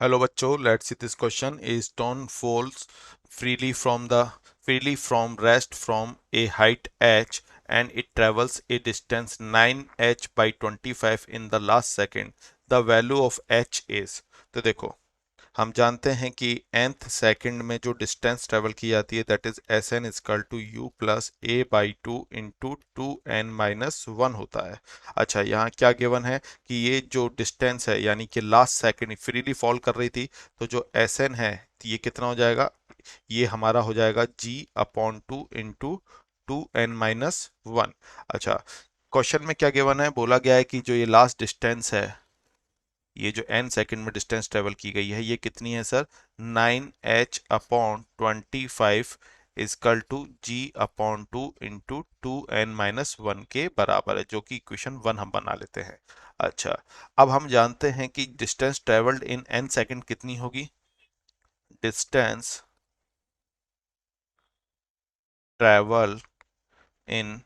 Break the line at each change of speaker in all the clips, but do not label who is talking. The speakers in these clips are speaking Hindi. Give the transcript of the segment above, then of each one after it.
Hello बच्चों, let's see this question. A stone falls freely from rest from a height h and it travels a distance 9h by 25 in the last second. The value of h is. तो देखो, हम जानते हैं कि nth सेकंड में जो डिस्टेंस ट्रेवल की जाती है that is s n equal to u plus a by two into two n minus one होता है। अच्छा, यहाँ क्या गिवन है कि ये जो डिस्टेंस है यानी कि लास्ट सेकंड फ्रीली फॉल कर रही थी, तो जो एस एन है तो ये कितना हो जाएगा, ये हमारा हो जाएगा जी upon two into two n minus one. अच्छा, क्वेश्चन में क्या गिवन है, बोला गया है कि जो ये लास्ट डिस्टेंस है, ये जो n सेकंड में डिस्टेंस ट्रेवल की गई है ये कितनी है sir, 9h upon 25 equal to g upon two into two n minus one के बराबर है, जो कि इक्वेशन वन हम बना लेते हैं। अच्छा, अब हम जानते हैं कि distance travelled in n second कितनी होगी, distance travel in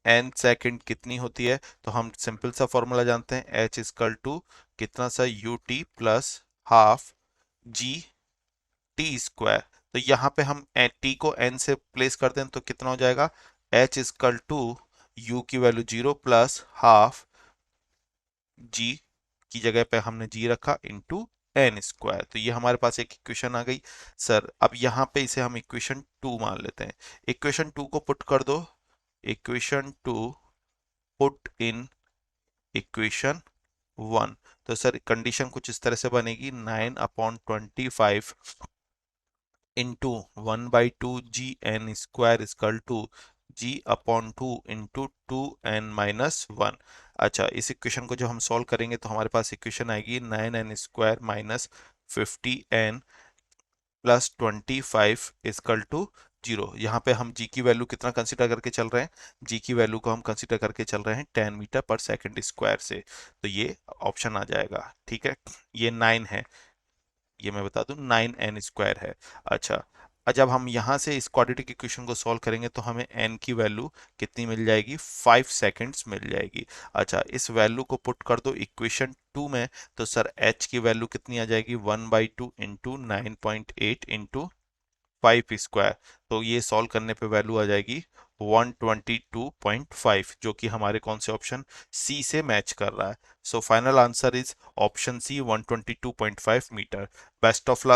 n second कितनी होती है, तो हम सिंपल सा फॉर्मूला जानते हैं, h इजकल टू कितना सा U T plus half G T square. तो यहाँ पे हम टी को n से प्लेस कर दें तो कितना हो जाएगा, h इजकल टू u की वैल्यू जीरो प्लस हाफ जी की जगह पे हमने जी रखा इंटू एन स्क्वायर। तो ये हमारे पास एक इक्वेशन आ गई सर। अब यहाँ पे इसे हम इक्वेशन टू मान लेते हैं। इक्वेशन टू को पुट कर दो, equation two put in equation one. तो सर कंडीशन कुछ इस तरह से बनेगी, 9/25 into one by two g n square equal to g upon two into two n minus one. अच्छा, इस इक्वेशन को जब हम सॉल्व करेंगे तो हमारे पास इक्वेशन आएगी 9n² minus 50n plus 25 equal to zero. यहाँ पे हम जी की वैल्यू कितना कंसिडर करके चल रहे हैं, जी की वैल्यू को हम कंसिडर करके चल रहे हैं 10 मीटर पर सेकंड स्क्वायर से, तो ये ऑप्शन आ जाएगा। ठीक है, ये 9 है, ये मैं बता दूं 9n² है। अच्छा, जब हम यहाँ से इस क्वाड्रेटिक इक्वेशन को सॉल्व करेंगे तो हमें n की वैल्यू कितनी मिल जाएगी, 5 सेकंड्स मिल जाएगी। अच्छा, इस वैल्यू को पुट कर दो इक्वेशन टू में, तो सर h की वैल्यू कितनी आ जाएगी, 1/2 इंटू 9.8 इंटू 5 स्क्वायर। तो ये सॉल्व करने पे वैल्यू आ जाएगी 122.5, जो कि हमारे कौन से ऑप्शन सी से मैच कर रहा है। So final answer is option C 122.5 metre. Best of luck.